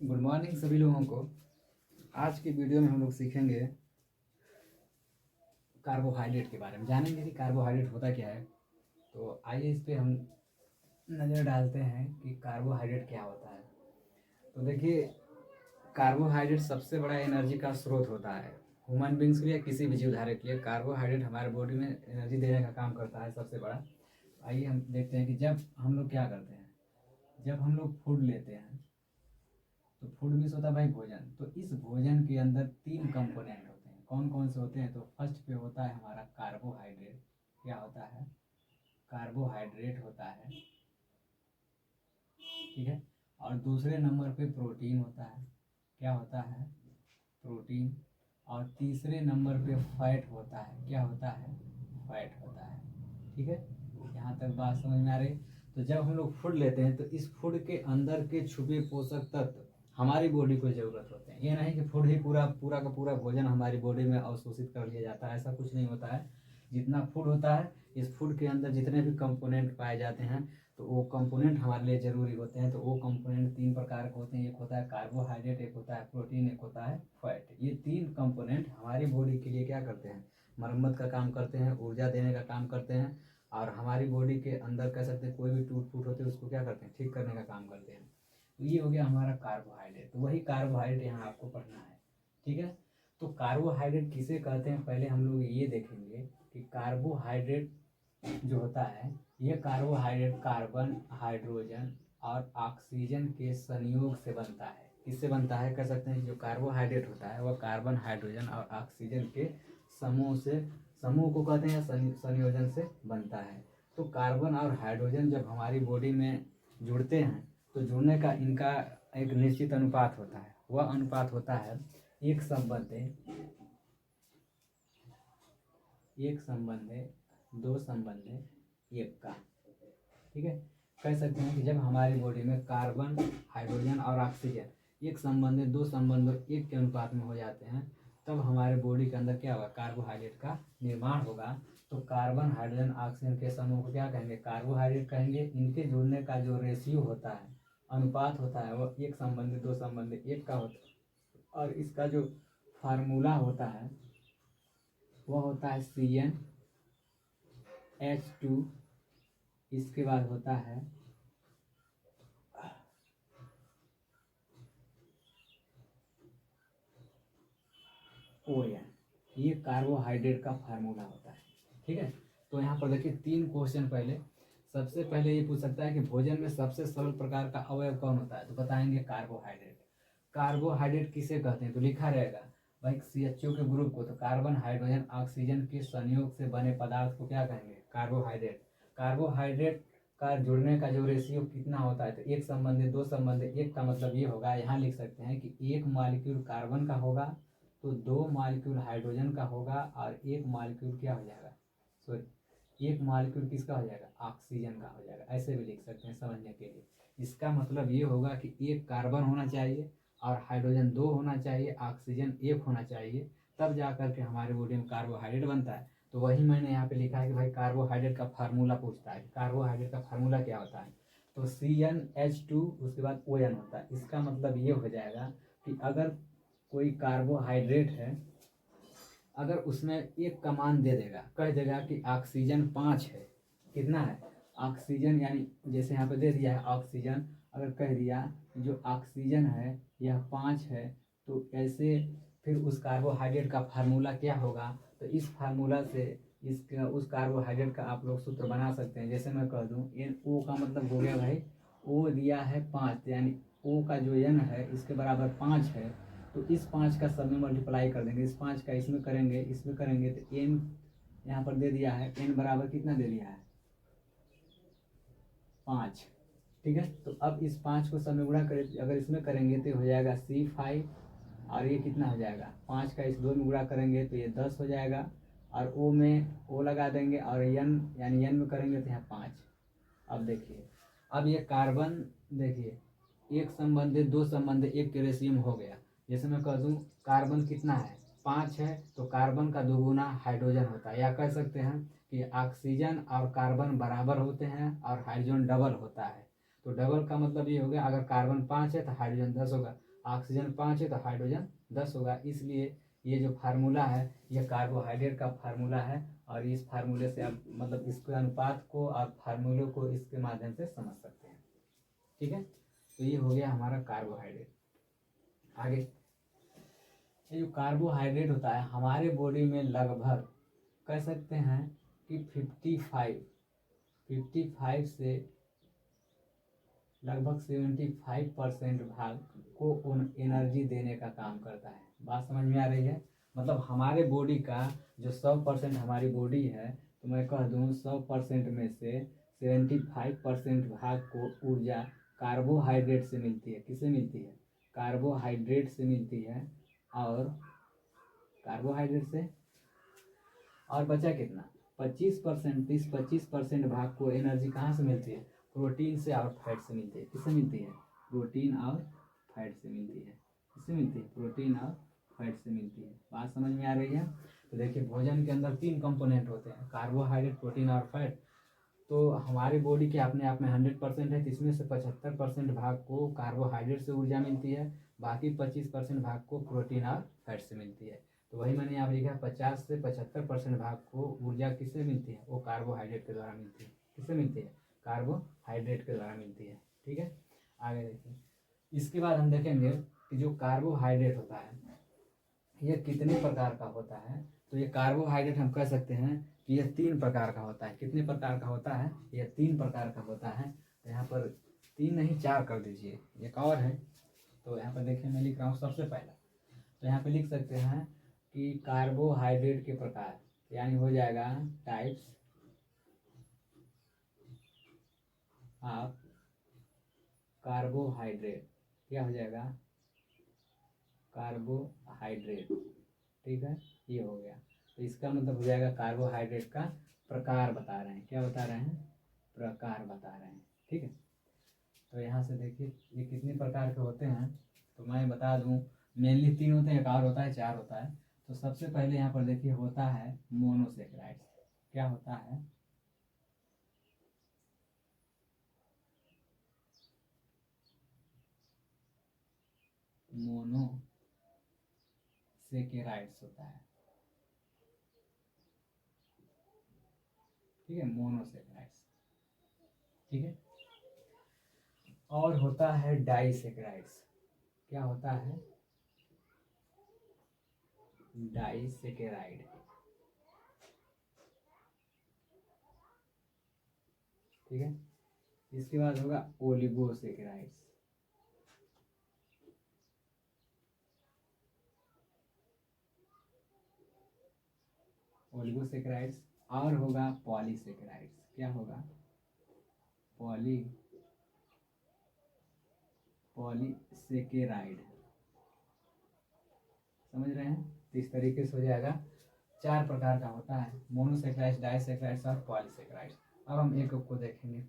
Good morning सभी लोगों को। आज की वीडियो में हम लोग सीखेंगे कार्बोहाइड्रेट के बारे में, जानेंगे कि कार्बोहाइड्रेट होता क्या है। तो आइए इस पे हम नज़र डालते हैं कि कार्बोहाइड्रेट क्या होता है। तो देखिए, कार्बोहाइड्रेट सबसे बड़ा एनर्जी का स्रोत होता है ह्यूमन बींग्स के लिए, किसी भी जीवधारी के लिए। कार्बोहाइड्रेट हमारे बॉडी में एनर्जी देने का काम करता है सबसे बड़ा। आइए हम देखते हैं कि जब हम लोग क्या करते हैं, जब हम लोग फूड लेते हैं तो फूड मीन्स होता है भाई भोजन। तो इस भोजन के अंदर तीन कंपोनेंट होते हैं। कौन कौन से होते हैं? तो फर्स्ट पे होता है हमारा कार्बोहाइड्रेट। क्या होता है? कार्बोहाइड्रेट होता है, ठीक है। और दूसरे नंबर पे प्रोटीन होता है। क्या होता है? प्रोटीन। और तीसरे नंबर पे फैट होता है। क्या होता है? फैट होता है, ठीक है। यहाँ तक बात समझ में आ रही? तो जब हम लोग फूड लेते हैं तो इस फूड के अंदर के छुपे पोषक तत्व हमारी बॉडी को ज़रूरत होते हैं। ये नहीं कि फूड ही पूरा पूरा का पूरा भोजन हमारी बॉडी में अवशोषित कर लिया जाता है, ऐसा कुछ नहीं होता है। जितना फूड होता है, इस फूड के अंदर जितने भी कंपोनेंट पाए जाते हैं तो वो कंपोनेंट हमारे लिए ज़रूरी होते हैं। तो वो कंपोनेंट तीन प्रकार के होते हैं। एक होता है कार्बोहाइड्रेट, एक होता है प्रोटीन, एक होता है फैट। ये तीन कंपोनेंट हमारी बॉडी के लिए क्या करते हैं? मरम्मत का काम करते हैं, ऊर्जा देने का काम करते हैं। और हमारी बॉडी के अंदर कह सकते हैं कोई भी टूट फूट होती है उसको क्या करते हैं? ठीक करने का काम करते हैं। तो ये हो गया हमारा कार्बोहाइड्रेट। तो वही कार्बोहाइड्रेट यहाँ आपको पढ़ना है, ठीक है। तो कार्बोहाइड्रेट किसे कहते हैं, पहले हम लोग ये देखेंगे कि कार्बोहाइड्रेट जो होता है, ये कार्बोहाइड्रेट कार्बन, हाइड्रोजन और ऑक्सीजन के संयोग से बनता है। किससे बनता है? कह सकते हैं जो कार्बोहाइड्रेट होता है वह कार्बन, हाइड्रोजन और ऑक्सीजन के समूह को कहते हैं या संयोजन से बनता है। तो कार्बन और हाइड्रोजन जब हमारी बॉडी में जुड़ते हैं तो जुड़ने का इनका एक निश्चित अनुपात होता है। वह अनुपात होता है एक संबंध दो संबंध एक का, ठीक है। कह सकते हैं कि जब हमारी बॉडी में कार्बन, हाइड्रोजन और ऑक्सीजन एक संबंध, दो संबंध एक के अनुपात में हो जाते हैं, तब हमारे बॉडी के अंदर क्या होगा? कार्बोहाइड्रेट का निर्माण होगा। तो कार्बन, हाइड्रोजन, ऑक्सीजन के समूह को क्या कहेंगे? कार्बोहाइड्रेट कहेंगे। इनके जुड़ने का जो रेशियो होता है, अनुपात होता है, वो एक संबंध, दो संबंध एक का होता है। और इसका जो फार्मूला होता है वह होता है CnH2। इसके बाद होता है ON। ये कार्बोहाइड्रेट का फार्मूला होता है, ठीक है। तो यहाँ पर देखिए तीन क्वेश्चन। पहले सबसे पहले ये पूछ सकता है कि भोजन में सबसे सरल प्रकार का अवयव कौन होता है? तो बताएंगे कार्बोहाइड्रेट। कार्बोहाइड्रेट किसे कहते हैं? तो लिखा रहेगा भाई CHO के ग्रुप को। तो कार्बन, हाइड्रोजन, ऑक्सीजन के संयोग से बने पदार्थ को क्या कहेंगे? कार्बोहाइड्रेट। कार्बोहाइड्रेट का जुड़ने का जो रेशियो कितना होता है? तो एक संबंधी, दो संबंधी एक का मतलब ये होगा, यहाँ लिख सकते हैं कि एक मॉलिक्यूल कार्बन का होगा तो दो मॉलिक्यूल हाइड्रोजन का होगा और एक मॉलिक्यूल क्या हो जाएगा? सॉरी, एक मॉलिक्यूल किसका हो जाएगा? ऑक्सीजन का हो जाएगा। ऐसे भी लिख सकते हैं समझने के लिए। इसका मतलब ये होगा कि एक कार्बन होना चाहिए और हाइड्रोजन दो होना चाहिए, ऑक्सीजन एक होना चाहिए, तब जा करके हमारे बॉडी में कार्बोहाइड्रेट बनता है। तो वही मैंने यहाँ पे लिखा है कि भाई कार्बोहाइड्रेट का फार्मूला पूछता है। कार्बोहाइड्रेट का फार्मूला क्या होता है? तो CnH2 उसके बाद ON होता है। इसका मतलब ये हो जाएगा कि अगर कोई कार्बोहाइड्रेट है, अगर उसमें एक का मान दे देगा, कह देगा कि ऑक्सीजन 5 है। कितना है? ऑक्सीजन यानी जैसे यहाँ पे दे दिया है ऑक्सीजन, अगर कह दिया जो ऑक्सीजन है यह 5 है, तो ऐसे फिर उस कार्बोहाइड्रेट का फार्मूला क्या होगा? तो इस फार्मूला से इसका उस कार्बोहाइड्रेट का आप लोग सूत्र बना सकते हैं। जैसे मैं कह दूँ NO का मतलब हो गया भाई, O दिया है 5, यानी O का जो N है इसके बराबर 5 है। तो इस 5 का सब में मल्टीप्लाई कर देंगे, इस 5 का इसमें करेंगे, इसमें करेंगे, तो n यहाँ पर दे दिया है, n बराबर कितना दे दिया है? 5, ठीक है। तो अब इस 5 को सब में गुणा करें, अगर इसमें करेंगे तो हो जाएगा C5। और ये कितना हो जाएगा? 5 का इस 2 में गुणा करेंगे तो ये 10 हो जाएगा। और O में O लगा देंगे और N यानी N में करेंगे तो यहाँ 5। अब देखिए, अब ये कार्बन देखिए, एक संबंधित दो संबंधित एक के रेशियो में हो गया। जैसे मैं कह दूँ कार्बन कितना है? 5 है, तो कार्बन का दोगुना हाइड्रोजन होता है। या कह सकते हैं कि ऑक्सीजन और कार्बन बराबर होते हैं और हाइड्रोजन डबल होता है। तो डबल का मतलब ये हो गया, अगर कार्बन 5 है तो हाइड्रोजन 10 होगा। ऑक्सीजन 5 है तो हाइड्रोजन 10 होगा। इसलिए ये जो फार्मूला है ये कार्बोहाइड्रेट का फार्मूला है, और इस फार्मूले से आप मतलब इसके अनुपात को आप फार्मूले को इसके माध्यम से समझ सकते हैं। ठीक है, तो ये हो गया हमारा कार्बोहाइड्रेट। आगे ये जो कार्बोहाइड्रेट होता है हमारे बॉडी में लगभग कह सकते हैं कि 55 से लगभग 75% भाग को एनर्जी देने का काम करता है। बात समझ में आ रही है? मतलब हमारे बॉडी का जो 100% हमारी बॉडी है, तो मैं कह दूँ 100% में से 75% भाग को ऊर्जा कार्बोहाइड्रेट से मिलती है। किससे मिलती है? कार्बोहाइड्रेट से मिलती है। और कार्बोहाइड्रेट से और बचा कितना? 25%। इस 25% भाग को एनर्जी कहाँ से मिलती है? प्रोटीन से और फैट से मिलती है। किससे मिलती है? प्रोटीन और फैट से मिलती है। किससे मिलती है? प्रोटीन और फैट से मिलती है। बात समझ में आ रही है? तो देखिए भोजन के अंदर 3 कंपोनेंट होते हैं, कार्बोहाइड्रेट, प्रोटीन और फैट। तो हमारी बॉडी के अपने आप में 100% है, तो इसमें से 75% भाग को कार्बोहाइड्रेट से ऊर्जा मिलती है, बाकी 25% भाग को प्रोटीन और फैट से मिलती है। तो वही मैंने यहाँ लिखा 50 से 75% भाग को ऊर्जा किससे मिलती है? वो कार्बोहाइड्रेट के द्वारा मिलती है। किससे मिलती है? कार्बोहाइड्रेट के द्वारा मिलती है। ठीक है, आगे देखिए। इसके बाद हम देखेंगे कि जो कार्बोहाइड्रेट होता है ये कितने प्रकार का होता है। तो ये कार्बोहाइड्रेट हम कह सकते हैं कि यह 3 प्रकार का होता है। कितने प्रकार का होता है? यह 3 प्रकार का होता है। तो यहाँ पर 3 नहीं 4 कर दीजिए, एक और है। तो यहाँ पर देखिए मैं लिख रहा हूँ सबसे पहला। तो यहाँ पे लिख सकते हैं कि कार्बोहाइड्रेट के प्रकार, यानी हो जाएगा टाइप्स ऑफ कार्बोहाइड्रेट। क्या हो जाएगा? कार्बोहाइड्रेट। ठीक है, ये हो गया। तो इसका मतलब हो जाएगा कार्बोहाइड्रेट का प्रकार बता रहे हैं। क्या बता रहे हैं? प्रकार बता रहे हैं। ठीक है, तो यहाँ से देखिए ये कितने प्रकार के होते हैं। तो मैं बता दूँ, मेनली 3 होते हैं, एक और होता है, 4 होता है। तो सबसे पहले यहाँ पर देखिए होता है मोनोसेक्राइड्स। क्या होता है? मोनोसेकेराइड्स होता है। ठीक है, मोनोसेक्राइड्स। ठीक है, और होता है डाइसेक्राइड्स। क्या होता है? डाइसेकेराइड। ठीक है, इसके बाद होगा ओलिगोसेकेराइड्स। ओलिगोसेकेराइड्स। और होगा पॉलीसेकेराइड्स। क्या होगा? पॉलीसेकेराइड। समझ रहे हैं? तो इस तरीके से हो जाएगा। 4 प्रकार का होता है, मोनोसेक्राइड्स, डाइसेक्राइड्स और पॉलीसेक्राइड्स। अब हम एक को देखेंगे।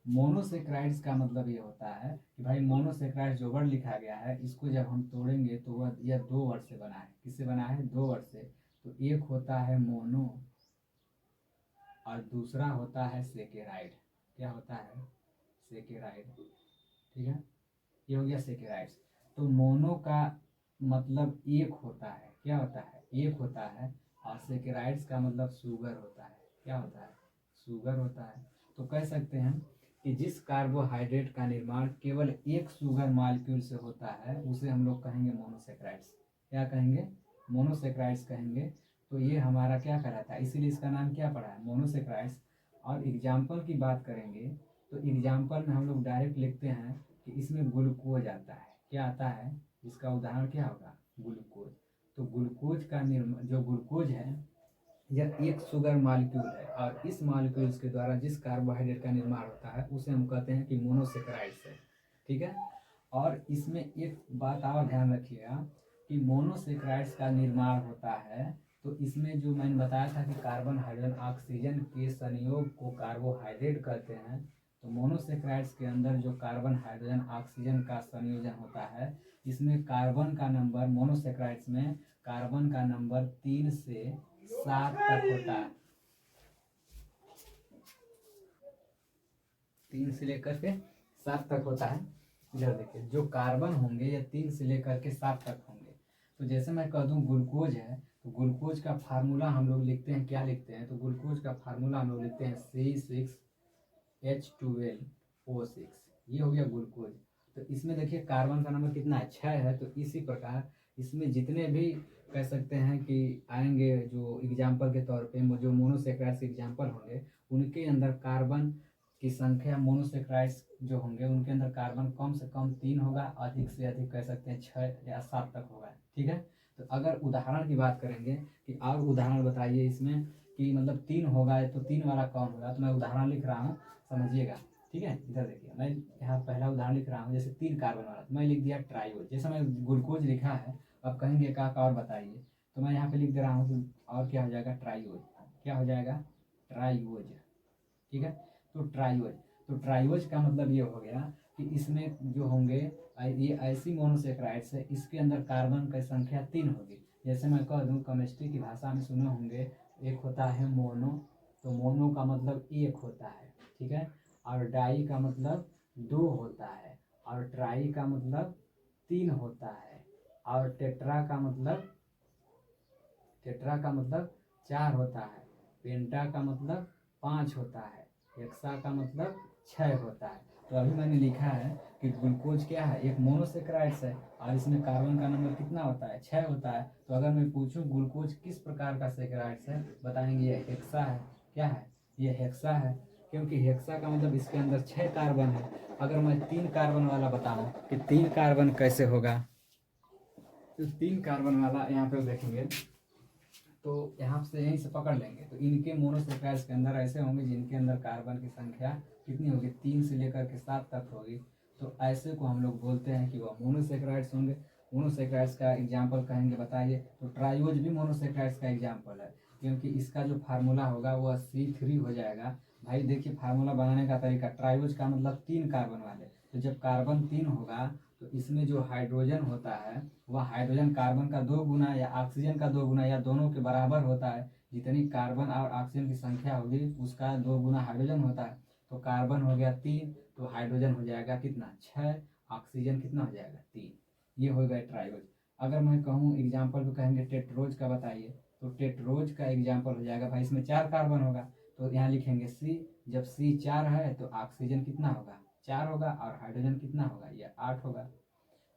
मोनोसेक्राइड्स का मतलब ये होता है कि भाई मोनोसेक्राइड जो वर्ड लिखा गया है इसको जब हम तोड़ेंगे तो वह यह 2 वर्ड से बना है। किससे बना है? 2 वर्ड से। तो एक होता है मोनो और दूसरा होता है सेकेराइड। क्या होता है? सेकेराइड। ठीक है, ये हो गया सेकेराइड्स। तो मोनो का मतलब एक होता है। क्या होता है? एक होता है। और सेकेराइड्स का मतलब शुगर होता है। क्या होता है? शुगर होता है। तो कह सकते हैं कि जिस कार्बोहाइड्रेट का निर्माण केवल एक शुगर मॉलिक्यूल से होता है उसे हम लोग कहेंगे मोनोसेक्राइड्स। क्या कहेंगे? मोनोसेक्राइड्स कहेंगे। तो ये हमारा क्या कहलाता है? इसीलिए इसका नाम क्या पड़ा है? मोनोसेक्राइड्स। और एग्जाम्पल की बात करेंगे तो एग्जाम्पल में हम लोग डायरेक्ट लिखते हैं कि इसमें ग्लूकोज आता है। क्या आता है? इसका उदाहरण क्या होगा? ग्लूकोज। तो ग्लूकोज का जो ग्लूकोज है यह एक शुगर मॉलिक्यूल है, और इस मॉलिक्यूल्स के द्वारा जिस कार्बोहाइड्रेट का निर्माण होता है उसे हम कहते हैं कि मोनोसेक्राइड्स है। ठीक है, और इसमें एक बात और ध्यान रखिएगा कि मोनोसेक्राइड्स का निर्माण होता है तो इसमें जो मैंने बताया था कि कार्बन हाइड्रोजन ऑक्सीजन के संयोग को कार्बोहाइड्रेट कहते हैं। तो मोनोसेक्राइड्स के अंदर जो कार्बन हाइड्रोजन ऑक्सीजन का संयोजन होता है इसमें कार्बन का नंबर, मोनोसेक्राइड्स में कार्बन का नंबर 3 से 7 तक होता है। 3 से लेकर के 7 तक होता है। इधर देखिए, जो कार्बन होंगे ये 3 से लेकर के 7 तक होंगे। तो जैसे मैं कह दूं ग्लूकोज है, तो ग्लूकोज का फार्मूला हम लोग लिखते हैं, क्या लिखते हैं, तो ग्लूकोज का फार्मूला हम लोग लिखते हैं C6H12O6। ये हो गया ग्लूकोज। तो इसमें देखिए कार्बन का नंबर कितना है, 6 है। तो इसी प्रकार इसमें जितने भी कह सकते हैं कि आएंगे जो एग्जाम्पल के तौर पे जो मोनोसेक्राइड्स एग्जाम्पल होंगे, उनके अंदर कार्बन की संख्या, मोनोसेक्राइड्स जो होंगे उनके अंदर कार्बन कम से कम 3 होगा, अधिक से अधिक कह सकते हैं 6 या 7 तक होगा। ठीक है। तो अगर उदाहरण की बात करेंगे कि और उदाहरण बताइए इसमें कि मतलब 3 होगा तो 3 वाला कौन होगा, तो मैं उदाहरण लिख रहा हूँ, समझिएगा। ठीक है, इधर देखिए, मैं यहाँ पहला उदाहरण लिख रहा हूँ, जैसे 3 कार्बन वाला, तो मैं लिख दिया ट्राइओज। जैसे मैं ग्लूकोज लिखा है, अब कहेंगे का और बताइए, तो मैं यहाँ पे लिख दे रहा हूँ और क्या हो जाएगा, ट्राइओज। क्या हो जाएगा, ट्राइओज। ठीक है। तो ट्राइओज, तो ट्राइओज का मतलब ये हो गया कि इसमें जो होंगे ये ऐसी मोनोसेक्राइड्स है, इसके अंदर कार्बन की संख्या 3 होगी। जैसे मैं कह दूँ केमिस्ट्री की भाषा में सुने होंगे, एक होता है मोनो, तो मोनो का मतलब एक होता है। ठीक है। और डाई का मतलब 2 होता है, और ट्राई का मतलब 3 होता है, और टेट्रा का मतलब 4 होता है, पेंटा का मतलब 5 होता है, हेक्सा का मतलब 6 होता है। तो अभी मैंने लिखा है कि ग्लूकोज क्या है, एक मोनोसेक्राइड्स है, और इसमें कार्बन का नंबर कितना होता है, 6 होता है। तो अगर मैं पूछूं ग्लूकोज किस प्रकार का सेक्राइड्स है, बताएंगे ये हेक्सा है। क्या है, ये हेक्सा है, क्योंकि हेक्सा का मतलब इसके अंदर 6 कार्बन है। अगर मैं 3 कार्बन वाला बताऊं कि 3 कार्बन कैसे होगा, तो 3 कार्बन वाला यहाँ पे देखेंगे, तो यहाँ से यहीं से पकड़ लेंगे, तो इनके मोनोसेक्राइड्स के अंदर ऐसे होंगे जिनके अंदर कार्बन की संख्या कितनी होगी, 3 से लेकर के 7 तक होगी। तो ऐसे को हम लोग बोलते हैं कि वह मोनोसेक्राइड्स होंगे। मोनोसेक्राइड्स का एग्जाम्पल कहेंगे, बताइए, तो ट्राइओज भी मोनोसेक्राइड्स का एग्जाम्पल है, क्योंकि इसका जो फार्मूला होगा वह C3 हो जाएगा। भाई देखिए फार्मूला बनाने का तरीका, ट्राइओज का मतलब 3 कार्बन वाले, तो जब कार्बन 3 होगा तो इसमें जो हाइड्रोजन होता है वह हाइड्रोजन कार्बन का 2 गुना या ऑक्सीजन का 2 गुना या दोनों के बराबर होता है। जितनी कार्बन और ऑक्सीजन की संख्या होगी उसका 2 गुना हाइड्रोजन होता है। तो कार्बन हो गया 3, तो हाइड्रोजन हो जाएगा कितना, 6, ऑक्सीजन कितना हो जाएगा, 3। ये हो गया ट्राइओज। अगर मैं कहूँ एग्जाम्पल पे कहेंगे टेट्रोज का बताइए, तो टेट्रोज का एग्जाम्पल हो जाएगा, भाई इसमें 4 कार्बन होगा, तो यहाँ लिखेंगे C। जब C 4 है तो ऑक्सीजन कितना होगा, 4 होगा, और हाइड्रोजन कितना होगा, ये 8 होगा।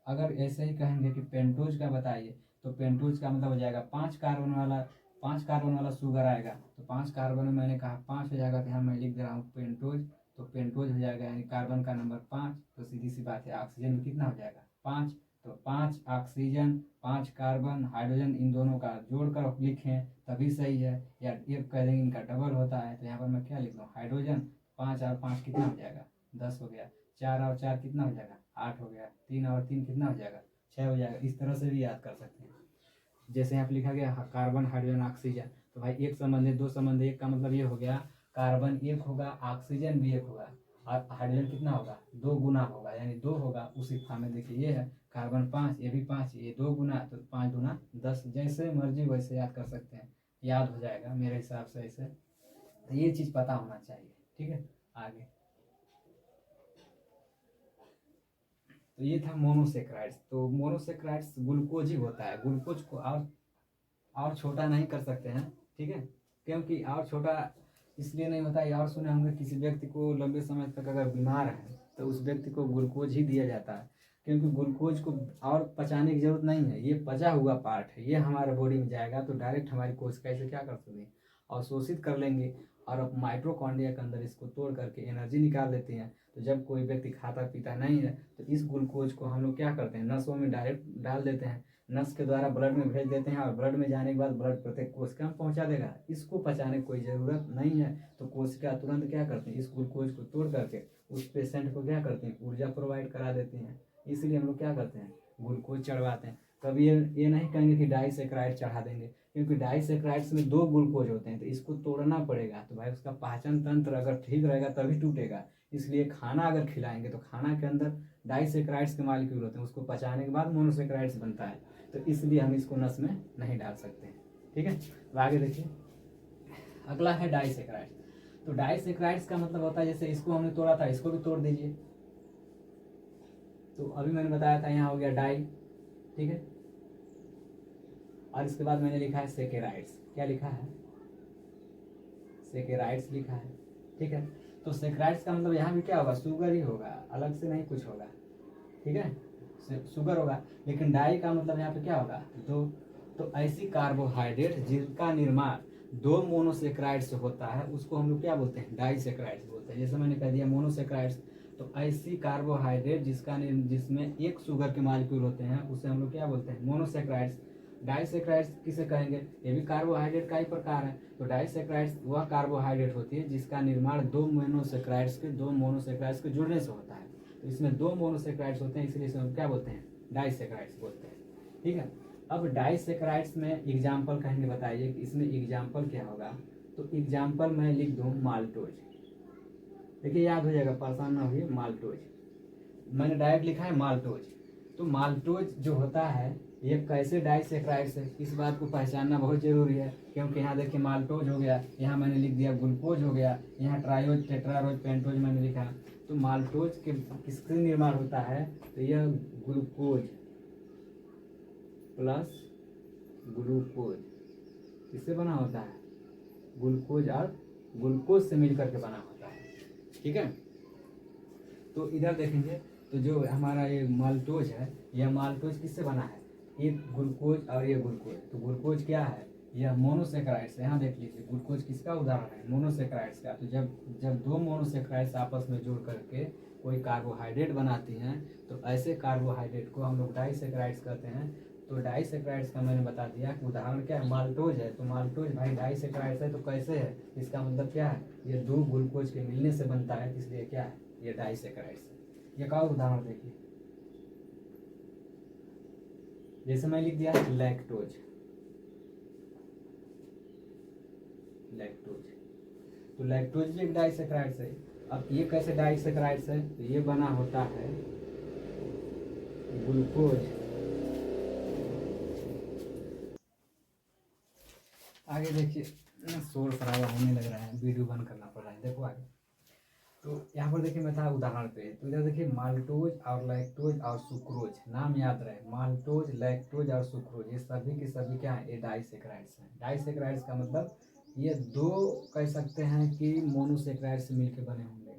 अगर ऐसे ही कहेंगे कि पेंटोज का बताइए, तो पेंटोज का मतलब हो जाएगा 5 कार्बन वाला शुगर आएगा, तो 5 कार्बन में मैंने कहा 5 हो जाएगा, तो यहाँ मैं लिख दे रहा हूँ पेंटोज। तो पेंटोज हो जाएगा यानी कार्बन का नंबर 5। तो सीधी सी बात है, ऑक्सीजन में कितना हो जाएगा, 5। तो 5 ऑक्सीजन, 5 कार्बन, हाइड्रोजन, इन दोनों का जोड़कर लिखें तभी सही है, या एक कह देंगे इनका डबल होता है, तो यहाँ पर मैं क्या लिख दूँ, हाइड्रोजन। 5 और 5 कितना हो जाएगा, 10 हो गया। 4 और 4 कितना हो जाएगा, 8 हो गया। 3 और 3 कितना हो जाएगा, 6 हो जाएगा। इस तरह से भी याद कर सकते हैं। जैसे यहाँ पे लिखा गया कार्बन, हाइड्रोजन, ऑक्सीजन, तो भाई एक संबंध है, 2 संबंध है, एक का मतलब ये हो गया कार्बन 1 होगा, ऑक्सीजन भी 1 होगा, और हाइड्रोजन कितना होगा, 2 गुना होगा, यानी 2 होगा। उसी फॉर्म में देखिए ये है कार्बन 5, ये भी 5, ये 2 गुना, तो 5 गुना 10। जैसे मर्जी वैसे याद कर सकते हैं, याद हो जाएगा मेरे हिसाब से ऐसे। तो ये चीज़ पता होना चाहिए। ठीक है, आगे तो ये था मोनोसेक्राइड्स। तो मोनोसेक्राइड्स ग्लूकोज ही होता है, ग्लूकोज को और छोटा नहीं कर सकते हैं। ठीक है, क्योंकि और छोटा इसलिए नहीं होता है, और सुने होंगे किसी व्यक्ति को लंबे समय तक अगर बीमार है तो उस व्यक्ति को ग्लूकोज ही दिया जाता है, क्योंकि ग्लूकोज को और पचाने की जरूरत नहीं है, ये पचा हुआ पार्ट है, ये हमारे बॉडी में जाएगा तो डायरेक्ट हमारी कोशिका इसे क्या कर सकती है, अवशोषित कर लेंगे, और अब माइट्रोकॉन्ड्रिया के अंदर इसको तोड़ करके एनर्जी निकाल लेते हैं। तो जब कोई व्यक्ति खाता पीता नहीं है तो इस ग्लूकोज को हम लोग क्या करते हैं, नसों में डायरेक्ट डाल देते हैं, नस के द्वारा ब्लड में भेज देते हैं, और ब्लड में जाने के बाद ब्लड प्रत्येक कोशिका में पहुंचा देगा। इसको पचाने की कोई ज़रूरत नहीं है, तो कोशिका तुरंत क्या करते हैं, इस ग्लूकोज को तोड़ करके उस पेशेंट को क्या करते हैं, ऊर्जा प्रोवाइड करा देते हैं। इसलिए हम लोग क्या करते हैं, ग्लूकोज चढ़वाते हैं। कभी ये नहीं कहेंगे कि डाइसेक्राइड चढ़ा देंगे, क्योंकि डाइसेक्राइड्स में 2 ग्लूकोज होते हैं, तो इसको तोड़ना पड़ेगा। तो भाई उसका पाचन तंत्र अगर ठीक रहेगा तभी टूटेगा। इसलिए खाना अगर खिलाएंगे तो खाना के अंदर डाइसेक्राइड्स के मॉलिक्यूल होते हैं, उसको पचाने के बाद मोनोसेक्राइड्स बनता है, तो इसलिए हम इसको नस में नहीं डाल सकते हैं। ठीक है, तो आगे देखिए, अगला है डाइसेक्राइड्स। तो डाइसेक्राइड्स का मतलब होता है, जैसे इसको हमने तोड़ा था, इसको भी तोड़ दीजिए, तो अभी मैंने बताया था यहाँ हो गया डाई, ठीक है। और इसके बाद मैंने लिखा है सेकेराइड्स। क्या लिखा है? सेकेराइड्स लिखा है, ठीक है। तो सेकेराइड्स का मतलब यहाँ भी क्या होगा? शुगर ही होगा, अलग से नहीं कुछ होगा, ठीक है, शुगर होगा। लेकिन डाई का मतलब यहाँ पे क्या होगा? तो ऐसी कार्बोहाइड्रेट जिनका निर्माण दो मोनोसेक्राइड से होता है उसको हम लोग क्या बोलते हैं? डाइसेक्राइड्स बोलते हैं। जैसे मैंने कह दिया मोनोसेक्राइड्स, तो ऐसी कार्बोहाइड्रेट जिसमें एक शुगर के मॉलिक्यूल होते हैं उसे हम लोग क्या बोलते हैं? मोनोसेक्राइड्स। डाइसेक्राइड्स किसे कहेंगे? ये भी कार्बोहाइड्रेट का ही प्रकार है। तो डाइसेक्राइड्स वह कार्बोहाइड्रेट होती है जिसका निर्माण दो मोनोसेक्राइड्स के जुड़ने से होता है। तो इसमें दो मोनोसेक्राइड्स होते हैं, इसलिए इसे हम क्या बोलते हैं? डाइसेक्राइड्स बोलते हैं, ठीक है। अब डाइसेक्राइड्स में एग्जाम्पल कहेंगे, बताइए कि इसमें एग्जाम्पल क्या होगा? तो एग्जाम्पल मैं लिख दूँ माल्टोज। देखिए याद हो जाएगा, परेशान ना हुई। माल्टोज मैंने डायरेक्ट लिखा है माल्टोज। तो माल्टोज जो होता है ये कैसे डाइसेक्राइड्स है, इस बात को पहचानना बहुत जरूरी है। क्योंकि यहाँ देखिए माल्टोज हो गया, यहाँ मैंने लिख दिया ग्लूकोज हो गया, यहाँ ट्रायोज टेट्रारोज पेंटोज मैंने लिखा। तो माल्टोज के किससे निर्माण होता है? तो यह ग्लूकोज प्लस ग्लूकोज किससे बना होता है? ग्लूकोज और ग्लूकोज से मिलकर के बना होता है, ठीक है। तो इधर देखेंगे तो जो हमारा ये माल्टोज है, यह माल्टोज किससे बना है? एक ग्लूकोज और ये ग्लूकोज। तो ग्लूकोज क्या है? यह मोनोसेक्राइड्स है। यहाँ देख लीजिए ग्लूकोज किसका उदाहरण है? मोनोसेक्राइड्स का। तो जब दो मोनोसेक्राइड्स आपस में जुड़ करके कोई कार्बोहाइड्रेट बनाती हैं तो ऐसे कार्बोहाइड्रेट को हम लोग डाइसेक्राइड्स कहते हैं। तो डाइसेक्राइड्स का मैंने बता दिया कि उदाहरण क्या है? माल्टोज है। तो माल्टोज भाई डाइसेक्राइड्स है, तो कैसे है? इसका मतलब क्या है? ये दो ग्लूकोज के मिलने से बनता है, इसलिए क्या है? ये डाइसेक्राइड्स है। ये का उदाहरण देखिए, जैसे मैं लिख दिया लैक्टोज। लैक्टोज तो लैक्टोज भी एक डाइसेक्राइड्स है। अब ये कैसे डाइसेक्राइड्स है? तो ये बना होता है ग्लूकोज। आगे देखिए शोर शराबा होने लग रहा है, वीडियो बंद करना पड़ रहा है। देखो आगे, तो यहाँ पर देखिए मैं था उदाहरण पे। तो इधर देखिए माल्टोज और लैक्टोज और सुक्रोज, नाम याद रहे, माल्टोज लैक्टोज और सुक्रोज, ये सभी के सभी क्या है? ये डाइसेक्राइड्स हैं। डाइसेक्राइड्स का मतलब ये दो कह सकते हैं कि मोनोसेक्राइड से मिलकर बने होंगे,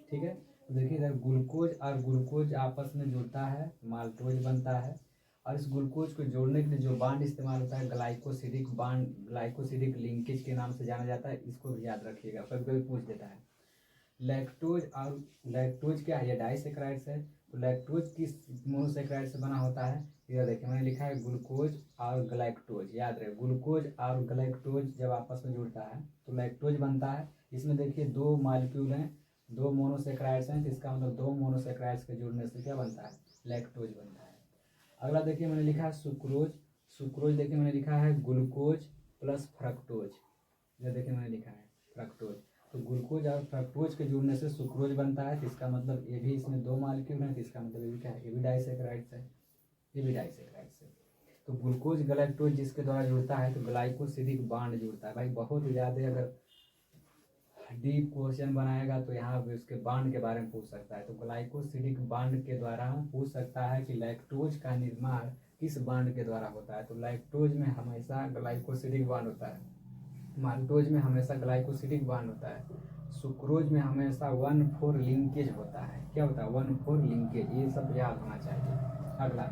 ठीक है। तो देखिए इधर ग्लूकोज और ग्लूकोज आपस में जुड़ता है, माल्टोज बनता है। और इस ग्लूकोज को जोड़ने के लिए जो बांड इस्तेमाल होता है ग्लाइकोसिडिक बांड, ग्लाइकोसिडिक लिंकेज के नाम से जाना जाता है। इसको भी याद रखिएगा, कभी कभी पूछ देता है। लैक्टोज क्या है? ये डाइसेक्राइड्स है। तो लैक्टोज किस मोनोसेक्राइड से बना होता है? इधर देखिए मैंने लिखा है ग्लूकोज और ग्लाइक्टोज। याद रहे ग्लूकोज और ग्लाइक्टोज जब आपस में जुड़ता है तो लैक्टोज बनता है। इसमें देखिए दो मॉलिक्यूल हैं, दो मोनोसेक्राइड्स हैं, इसका मतलब दो मोनोसेक्राइड्स के जुड़ने से क्या बनता है? लैक्टोज बनता है। अगला देखिए मैंने लिखा है सुक्रोज। सुक्रोज देखिए मैंने लिखा है ग्लूकोज प्लस फ्रक्टोज। इधर देखिए मैंने लिखा है फ्रक्टोज। तो ग्लूकोज और फ्रक्टोज के जुड़ने से सुक्रोज बनता है। तो इसका मतलब ये भी इसमें दो मॉलिक्यूल हैं, तो इसका मतलब ये भी क्या है? ये भी डाइसेक्राइड्स है, ये भी डाइसेक्राइड्स है। तो ग्लूकोज ग्लाइक्टोज जिसके द्वारा जुड़ता है तो ग्लाइकोसिडिक बांड जुड़ता है। भाई बहुत ज़्यादा अगर डीप क्वेश्चन बनाएगा तो यहाँ पे उसके बांड के बारे में पूछ सकता है। तो ग्लाइकोसिडिक बांड के द्वारा पूछ सकता है कि लैक्टोज का निर्माण किस बांड के द्वारा होता है। तो लैक्टोज में हमेशा ग्लाइकोसिडिक बांड होता है, माल्टोज में हमेशा ग्लाइकोसिडिक बांड होता है, सुक्रोज में हमेशा 1,4 लिंकेज होता है। क्या होता है? 1,4 लिंकेज। ये सब याद होना चाहिए। अगला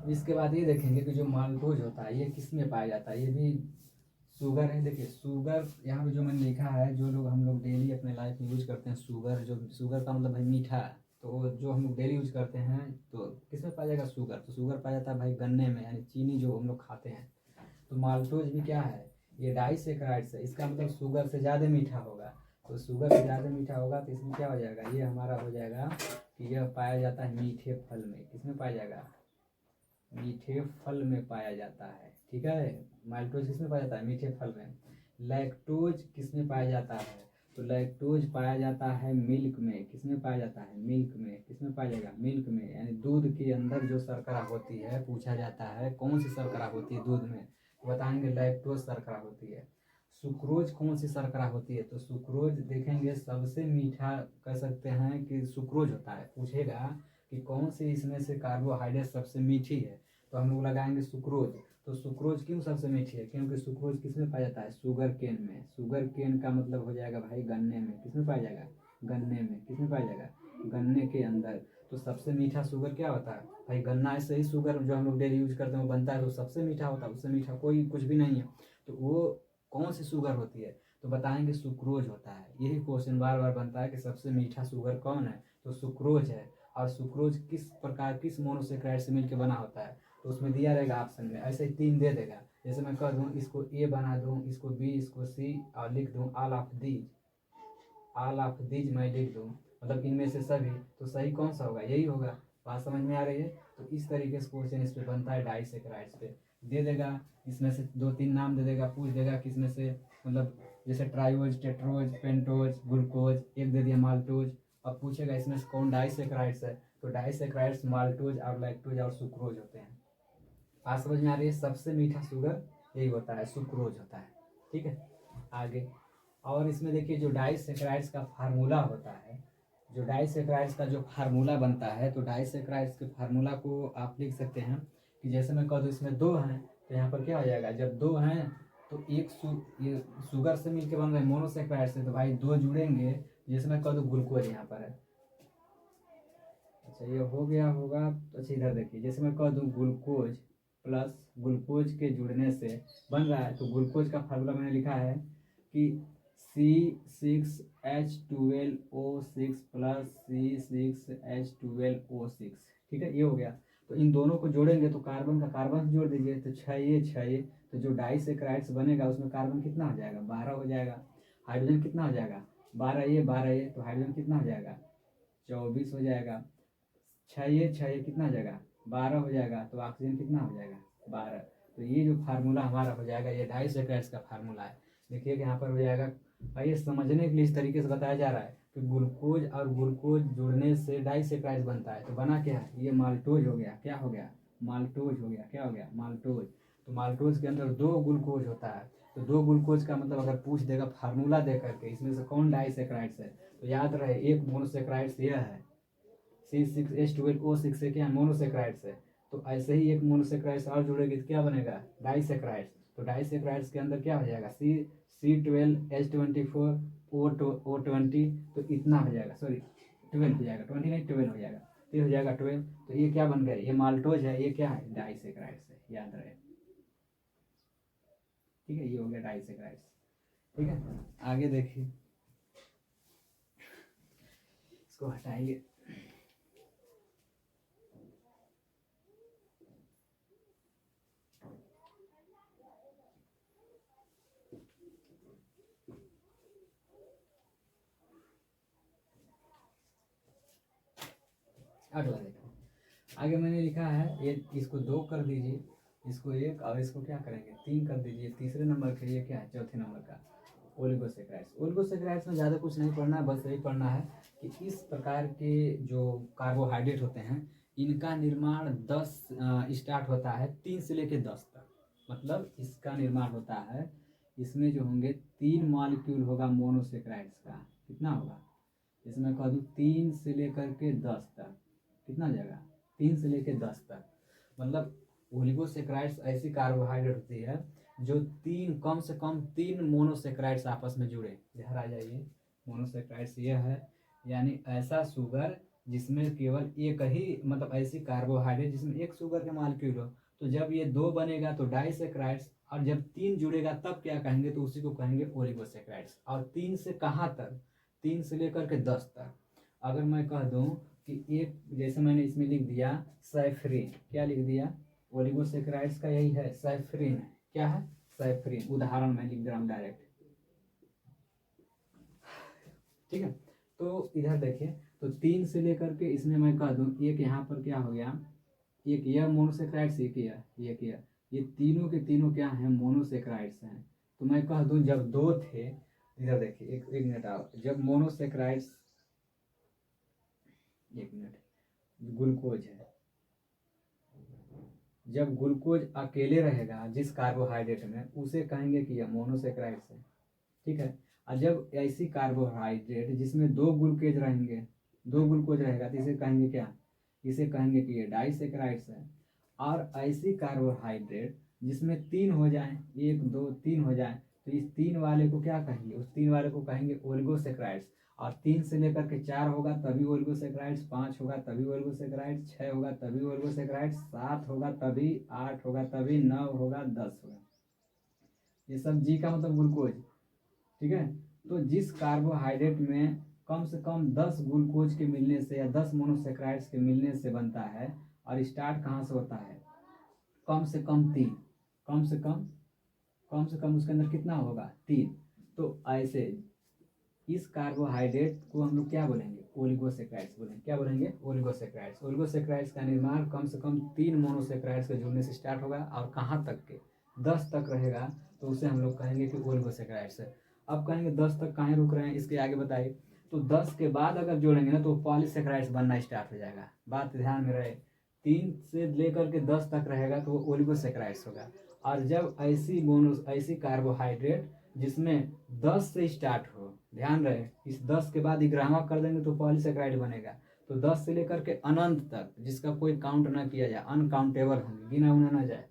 इसके बाद ये देखेंगे कि जो माल्टोज होता है ये किस में पाया जाता है? ये भी शुगर है। देखिए शुगर यहाँ पे जो मैंने लिखा है, जो लोग हम लोग डेली अपने लाइफ में यूज करते हैं शुगर, जो शुगर का मतलब भाई मीठा, तो जो हम लोग डेली यूज करते हैं तो किसमें पाया जाएगा? शुगर। तो शुगर पाया जाता है भाई गन्ने में, यानी चीनी जो हम लोग खाते हैं। तो माल्टोज भी क्या है? ये डाइसेक्राइड्स है। इसका मतलब शुगर से ज़्यादा मीठा होगा। तो शुगर से ज़्यादा मीठा होगा तो इसमें क्या हो जाएगा? ये हमारा हो जाएगा कि यह पाया जाता है मीठे फल में। किसमें पाया जाएगा? मीठे फल में पाया जाता है, ठीक है। माल्टोज किसमें पाया जाता है? मीठे फल में। लैक्टोज किसमें पाया जाता है? तो लैक्टोज पाया जाता है मिल्क में। किसमें पाया जाता है? मिल्क में। किसमें पाया जाएगा? मिल्क में, यानी दूध के अंदर जो शर्करा होती है, पूछा जाता है कौन सी शर्करा होती है दूध में, तो बताएंगे लैक्टोज शर्करा होती है। सुक्रोज कौन सी शर्करा होती है? तो सुक्रोज देखेंगे सबसे मीठा कह सकते हैं कि सुक्रोज होता है। पूछेगा कि कौन सी इसमें से कार्बोहाइड्रेट सबसे मीठी है, तो हम लोग लगाएंगे सुक्रोज। तो सुक्रोज क्यों सबसे मीठी है, क्योंकि सुक्रोज किस में पाया जाता है, शुगर केन में। शुगर केन का मतलब हो जाएगा भाई गन्ने में। किस में पाया जाएगा, गन्ने में। किस में पाया जाएगा, गन्ने के अंदर। तो सबसे मीठा शुगर क्या होता है भाई, गन्ना। ऐसे ही शुगर जो हम लोग डेली यूज करते हैं वो बनता है, तो सबसे मीठा होता है, उससे मीठा कोई कुछ भी नहीं है। तो वो कौन सी शुगर होती है, तो बताएंगे सुक्रोज होता है। यही क्वेश्चन बार बार बनता है कि सबसे मीठा शुगर कौन है, तो सुक्रोज है। और सुक्रोज किस प्रकार, किस मोनोसेक्राइड से मिलकर बना होता है, तो उसमें दिया रहेगा ऑप्शन में। ऐसे ही 3 दे देगा, जैसे मैं कह दूँ इसको ए बना दूँ, इसको बी, इसको सी, और लिख दूँ all of these. All of these मैं लिख दूँ, मतलब इनमें से सभी, तो सही कौन सा होगा, यही होगा। बात समझ में आ रही है। तो इस तरीके से क्वेश्चन इस पे बनता है डाइसेक्राइड्स पे। दे देगा इसमें से 2-3 नाम दे देगा, पूछ देगा कि इसमें से मतलब जैसे ट्राइओज, टेट्रोज, पेंटोज, ग्लूकोज, एक दे दिया माल्टोज। अब पूछेगा इसमें से कौन डाइसेक्राइड्स है, तो डाइसेक्राइड्स माल्टोज और लैक्टोज और सुक्रोज होते हैं। बात समझ में आ रही है। सबसे मीठा शुगर यही होता है, सुक्रोज होता है। ठीक है, आगे। और इसमें देखिए जो डाइसेक्राइड्स का फार्मूला होता है, जो डाइसेक्राइड्स का जो फार्मूला बनता है, तो डाइसेक्राइड्स के फार्मूला को आप लिख सकते हैं कि जैसे मैं कह दूँ इसमें 2 हैं, तो यहाँ पर क्या हो जाएगा, जब 2 हैं तो एक ये शुगर से मिलकर बन रहे हैं मोनोसेक्राइड से, तो भाई 2 जुड़ेंगे। जैसे मैं कह दूँ ग्लूकोज यहाँ पर है, अच्छा ये हो गया होगा। तो अच्छा इधर देखिए, जैसे मैं कह दूँ ग्लूकोज प्लस ग्लूकोज के जुड़ने से बन रहा है, तो ग्लूकोज का फार्मूला मैंने लिखा है कि C6H12O6 प्लस C6H12O6। ठीक है, ये हो गया। तो इन दोनों को जोड़ेंगे तो कार्बन का कार्बन जोड़ दीजिए, तो 6 ये 6 ये, तो जो डाइसेक्राइड्स बनेगा उसमें कार्बन कितना हो जाएगा, 12 हो जाएगा। हाइड्रोजन कितना हो जाएगा, 12 ये, तो हाइड्रोजन कितना हो जाएगा, 24 हो जाएगा। 6 ये 6 ये कितना हो जाएगा, 12 हो जाएगा। तो ऑक्सीजन कितना हो जाएगा, 12। तो ये जो फार्मूला हमारा हो जाएगा, ये डाइसेक्राइड्स का फार्मूला है। देखिए कि यहाँ पर हो जाएगा भाई, ये समझने के लिए इस तरीके से बताया जा रहा है कि ग्लूकोज और ग्लूकोज जुड़ने से डाइसेक्राइड बनता है। तो बना क्या है, ये माल्टोज हो गया। क्या हो गया, माल्टोज हो गया। क्या हो गया, माल्टोज। तो माल्टोज के अंदर 2 ग्लूकोज होता है। तो 2 ग्लूकोज का मतलब अगर पूछ देगा फार्मूला दे करके इसमें से कौन डाइसेक्राइड्स है, तो याद रहे एक मोनोसेक्राइड्स यह है, C6H12O6 से क्या मोनोसेक्राइड्स है। तो ऐसे ही एक मोनोसेक्राइड्स और जुड़ेगी तो क्या बनेगा, डाइसेक्राइड्स। तो डाइसेक्राइड्स के अंदर क्या हो जाएगा, C12H24O20, तो इतना हो जाएगा, सॉरी 12 हो जाएगा, 20 नहीं 12 हो जाएगा, तो ये हो जाएगा 12। तो ये क्या बन गया, ये माल्टोज है, ये क्या है, डाइसेक्राइड्स है, याद रहे। ठीक है, ये हो गया डाइसेक्राइड्स। ठीक है, आगे देखिए, इसको हटाइए। अगला देखो, आगे मैंने लिखा है ये, इसको 2 कर दीजिए, इसको 1, और इसको क्या करेंगे 3 कर दीजिए। तीसरे नंबर के लिए क्या है, चौथे नंबर का ओलिगोसेक्राइड्स। ओलिगोसेक्राइड्स में ज़्यादा कुछ नहीं पढ़ना है, बस यही पढ़ना है कि इस प्रकार के जो कार्बोहाइड्रेट होते हैं इनका निर्माण 10 स्टार्ट होता है 3 से लेकर 10 तक। मतलब इसका निर्माण होता है, इसमें जो होंगे 3 मॉलिक्यूल होगा मोनोसेक्राइड्स का। कितना होगा, इसमें कह दूँ 3 से लेकर के 10 तक। कितना हो जाएगा, 3 से लेकर 10 तक। मतलब ओलिगोसेक्राइड्स ऐसी कार्बोहाइड्रेट होती है जो 3, कम से कम 3 मोनोसेक्राइड्स आपस में जुड़े। इधर आ जाइए, मोनोसेक्राइड्स ये है, यानी ऐसा शुगर जिसमें केवल एक ही, मतलब ऐसी कार्बोहाइड्रेट जिसमें एक शुगर के मॉलिक्यूल हो। तो जब ये 2 बनेगा तो डाइसेक्राइड्स, और जब 3 जुड़ेगा तब क्या कहेंगे, तो उसी को कहेंगे ओलिगोसेक्राइड्स। और 3 से कहाँ तक, 3 से लेकर के 10 तक। अगर मैं कह दूं कि एक, जैसे मैंने इसमें लिख दिया सैफरीन, क्या लिख दिया, ओलिगोसेक्राइड्स का यही है सैफरीन। क्या है, सैफरीन। उदाहरण मैं लिख दे रहा हूँ डायरेक्ट। ठीक है, तो इधर देखिए, तो 3 से लेकर के इसमें मैं कह दूं एक यहाँ पर क्या हो गया, एक यह मोनोसेक्राइड्स, एक यह, ये तीनों के तीनों क्या हैं, मोनोसेक्राइड्स हैं। तो मैं कह दूं जब 2 थे, इधर देखिए, एक मिनट आओ, जब मोनोसेक्राइड्स, एक मिनट, ग्लूकोज है, जब ग्लूकोज अकेले रहेगा जिस कार्बोहाइड्रेट में, उसे कहेंगे कि यह मोनोसेक्राइड्स है। ठीक है, और जब ऐसी कार्बोहाइड्रेट जिसमें 2 ग्लूकोज रहेंगे, 2 ग्लूकोज रहेगा, तो इसे कहेंगे क्या, इसे कहेंगे कि ये डाइसेकेराइड्स है। और ऐसी कार्बोहाइड्रेट जिसमें 3 हो जाए, 1 2 3 हो जाए, तो इस 3 वाले को क्या कहेंगे, उस 3 वाले को कहेंगे ओलिगोसेकेराइड्स। और 3 से लेकर के 4 होगा तभी ओलिगोसेकेराइड्स, 5 होगा तभी ओलिगोसेकेराइड्स, 6 होगा तभी ओलिगोसेकेराइड्स, 7 होगा तभी, 8 होगा तभी, 9 होगा, 10 होगा। ये सब जी का मतलब ग्लूकोज, ठीक है। तो जिस कार्बोहाइड्रेट में कम से कम 10 ग्लूकोज के मिलने से या 10 मोनोसेक्राइड्स के मिलने से बनता है, और स्टार्ट कहाँ से होता है, कम से कम 3, कम से कम उसके अंदर कितना होगा, 3। तो ऐसे इस कार्बोहाइड्रेट को हम लोग क्या बोलेंगे, ओलिगोसेक्राइड्स बोलेंगे। क्या बोलेंगे, ओलिगोसेक्राइड्स। ओलिगोसेक्राइड्स का निर्माण कम से कम 3 मोनोसेक्राइड्स के जुड़ने से स्टार्ट होगा, और कहाँ तक के, 10 तक रहेगा, तो उसे हम लोग कहेंगे कि ओलिगोसेक्राइड्स है। अब कहेंगे 10 तक कहाँ रुक रहे हैं, इसके आगे बताइए। तो 10 के बाद अगर जोड़ेंगे ना तो पॉलीसेक्राइड्स बनना स्टार्ट हो जाएगा। बात ध्यान में रहे, 3 से लेकर के 10 तक रहेगा तो वो ओलिगोसेक्राइड्स होगा। और जब ऐसी कार्बोहाइड्रेट जिसमें 10 से स्टार्ट हो, ध्यान रहे, इस 10 के बाद 11वां कर देंगे तो पॉलीसेक्राइड बनेगा। तो 10 से लेकर के अनंत तक, जिसका कोई काउंट ना किया जाए, अनकाउंटेबल होंगे, गिना उना ना जाए,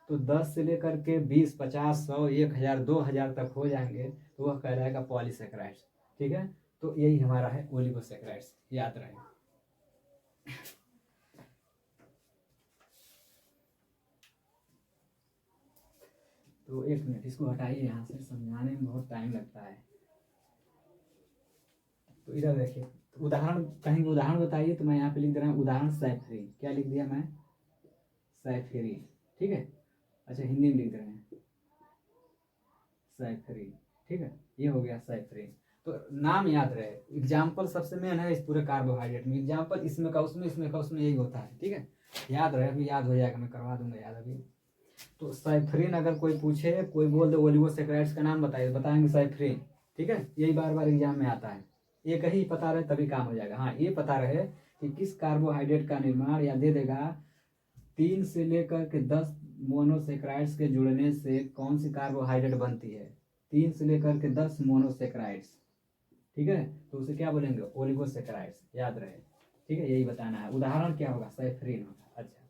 तो 10 से लेकर के 20, 50, 100, 1000, 2000 तक हो जाएंगे तो वह कहलाएगा पॉलीसेक्राइड्स, ठीक है। तो यही हमारा है ओलिगोसेक्राइड्स, याद रहे। तो 1 मिनट इसको हटाइए यहाँ से, समझाने में बहुत टाइम लगता है। तो इधर देखिए, तो उदाहरण कहेंगे, उदाहरण बताइए, तो मैं यहाँ पे लिख दे रहा हूँ उदाहरण सैफरीन। क्या लिख दिया मैं, सैफरीन, ठीक है। अच्छा हिंदी में लिख दे रहे हैं सैफरीन, ठीक है, ये हो गया सैफरीन। तो नाम याद रहे, एग्जाम्पल सबसे मेन है इस पूरे कार्बोहाइड्रेट में, एग्जाम्पल इसमें का उसमें, इसमें का उसमें, यही होता है, ठीक है। याद रहे, अभी याद हो जाएगा, मैं करवा दूंगा याद अभी। तो सैफरीन अगर कोई पूछे, कोई बोल दे ओलिगोसेक्राइड्स का नाम बताइए, बताएंगे सैफरीन, ठीक है। यही बार बार एग्जाम में आता है, एक ही पता रहे तभी काम हो जाएगा। हाँ, ये पता रहे कि किस कार्बोहाइड्रेट का निर्माण, या दे देगा 3 से लेकर के 10 मोनोसेक्राइड्स के जुड़ने से कौन सी कार्बोहाइड्रेट बनती है, 3 से लेकर के 10 मोनोसेक्राइड्स, ठीक है, तो उसे क्या बोलेंगे, ओलिगोसेक्राइड्स, याद रहे, ठीक है। यही बताना है। उदाहरण क्या होगा, सैफरीन होगा। अच्छा,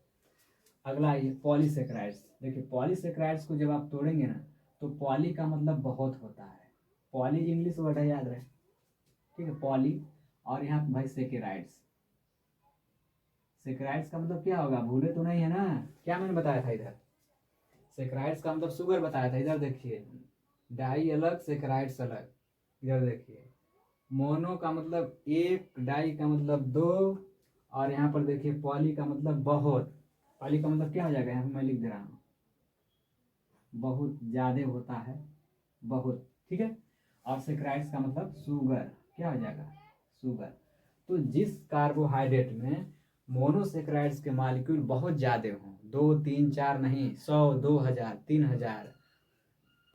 अगला ये पॉलीसेक्राइड्स। देखिए पॉलीसेक्राइड्स को जब आप तोड़ेंगे ना, तो पॉली का मतलब बहुत होता है, पॉली इंग्लिश वर्ड है, याद रहे, ठीक है, पॉली। और यहाँ पे भाई सेकेराइड्स, सेकेराइड्स का मतलब क्या होगा, भूले तो नहीं है ना, क्या मैंने बताया था इधर, सेकेराइड्स का मतलब शुगर बताया था। इधर देखिए, डाई अलग, सेकेराइड्स अलग। इधर देखिए, मोनो का मतलब 1, डाई का मतलब 2, और यहाँ पर देखिए पॉली का मतलब बहुत। पॉली का मतलब क्या हो जाएगा, यहाँ पे मैं लिख दे रहा हूँ, बहुत ज्यादा होता है, बहुत, ठीक है। और सेक्राइड्स का मतलब शुगर, क्या हो जाएगा, शुगर। तो जिस कार्बोहाइड्रेट में मोनोसेक्राइड्स के मॉलिक्यूल बहुत ज्यादा हों, 2, 3, 4 नहीं, 100, 2000, 3000,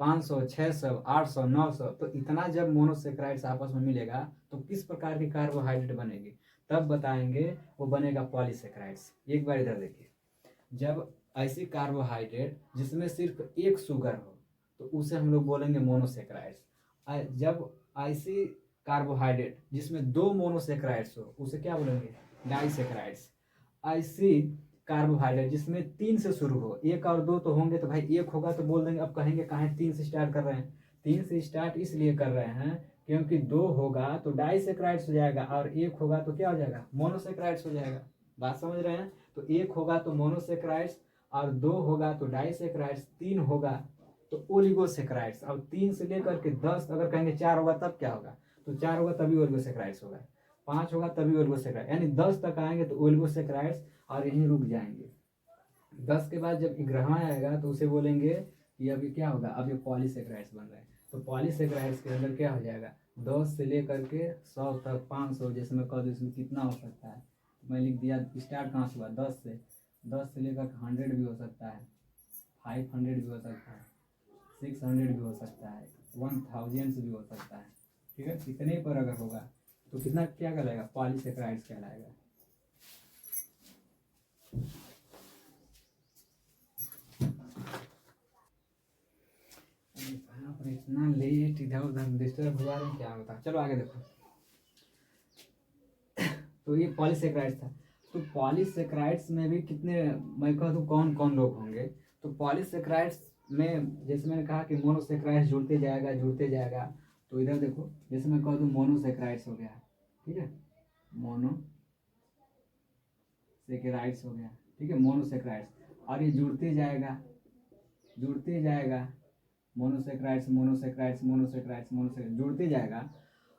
500, 600, 800, 900, तो इतना जब मोनोसेक्राइड्स आपस में मिलेगा तो किस प्रकार की कार्बोहाइड्रेट बनेगी, तब बताएंगे वो बनेगा पॉलीसेक्राइड्स। एक बार इधर देखिए, जब ऐसी कार्बोहाइड्रेट जिसमें सिर्फ एक शुगर हो तो उसे हम लोग बोलेंगे मोनोसेक्राइड्स। जब ऐसी कार्बोहाइड्रेट जिसमें 2 मोनोसेक्राइड्स हो उसे क्या बोलेंगे, डाइसेक्राइड्स। ऐसी कार्बोहाइड्रेट जिसमें 3 से शुरू हो, 1 और 2 तो होंगे, तो भाई 1 होगा तो बोल देंगे। अब कहेंगे कहाँ 3 से स्टार्ट कर रहे हैं, 3 से स्टार्ट इसलिए कर रहे हैं क्योंकि 2 होगा तो डाइसेक्राइड्स हो जाएगा, और 1 होगा तो क्या हो जाएगा, मोनोसेक्राइड्स हो जाएगा। बात समझ रहे हैं। तो 1 होगा तो मोनोसेक्राइड्स, और 2 होगा तो डाइसेक्राइड्स, 3 होगा तो ओलिगोसेक्राइड्स। अब 3 से लेकर के 10 अगर कहेंगे 4 होगा तब क्या होगा, तो 4 होगा तभी ओलिगोसेक्राइड्स होगा, 5 होगा तभी ओलिगोसेक्राइड्स, यानी 10 तक आएंगे तो ओलिगोसेक्राइड्स, और यहीं रुक जाएंगे। 10 के बाद जब 11वां आएगा तो उसे बोलेंगे कि अभी क्या होगा, अब ये पॉलीसेक्राइड्स बन रहे हैं। तो पॉलीसेक्राइड्स के अंदर क्या हो जाएगा, 10 से लेकर के 100 तक, 500, जैसे मैं कह दूँ इसमें कितना हो सकता है, मैं लिख दिया, स्टार्ट कहाँ से हुआ, 10 से लेकर 100 भी हो सकता है, 500 भी हो सकता है, 600 भी हो सकता है, 1000 भी हो सकता है, ठीक है। इतने पर अगर होगा तो कितना क्या कहलाएगा, पॉलीसेक्राइड्स कहलाएगा। पर इतना लेट इधर उधर डिस्टर्ब हुआ रहे, क्या होता, चलो आगे देखो। तो ये पॉलीसेक्राइड्स था। तो पॉलीसेक्राइड्स में भी कितने, मैं कह दूँ कौन कौन लोग होंगे, तो पॉलीसेक्राइड्स में जैसे मैंने कहा कि मोनोसेक्राइड्स जुड़ते जाएगा जुड़ते जाएगा, तो इधर देखो जैसे मैं कह दूँ मोनोसेक्राइड्स हो गया, ठीक है, मोनोसेक्राइड्स हो गया, ठीक है, मोनोसेक्राइड्स, और ये जुड़ते जाएगा जुड़ते जाएगा, मोनोसेक्राइड्स मोनोसेक्राइड्स मोनोसेक्राइड्स मोनोसेक्राइड्स जुड़ते जाएगा,